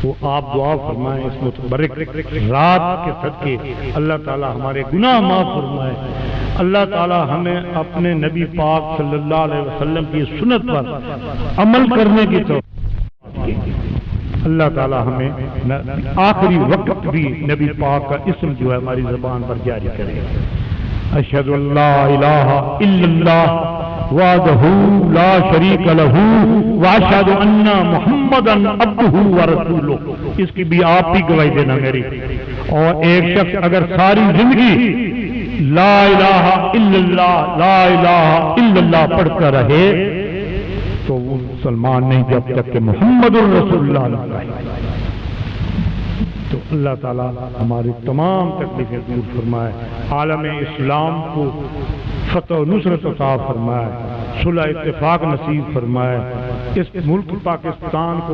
تو آپ دعا فرمائیں اس متبرک رات کے صدقے اللہ تعالی ہمارے گناہ معاف فرمائے، اللہ تعالی ہمیں اپنے نبی پاک صلی اللہ علیہ وسلم کی سنت پر عمل کرنے کی توفیق دے، اللہ تعالی ہمیں آخری وقت بھی نبی پاک کا اسم جو ہے ہماری زبان پر جاری کرے۔ اشہد ان لا الہ الا اللہ وحدہ لا شریک لہ واشہد ان محمدا عبدہ ورسولہ، اس کی بھی آپ ہی گواہی دینا میری۔ اور ایک شخص اگر ساری زندگی لا الہ الا اللہ لا الہ الا اللہ پڑھتا رہے تو وہ مسلمان نہیں جب تک کہ محمد الرسول اللہ علیہ۔ تو اللہ تعالیٰ ہماری تمام تکلیفیں دور فرمائے، عالم اسلام کو فتح و نصرت عطا فرمائے، صلح اتفاق نصیب فرمائے، اس ملک پاکستان کو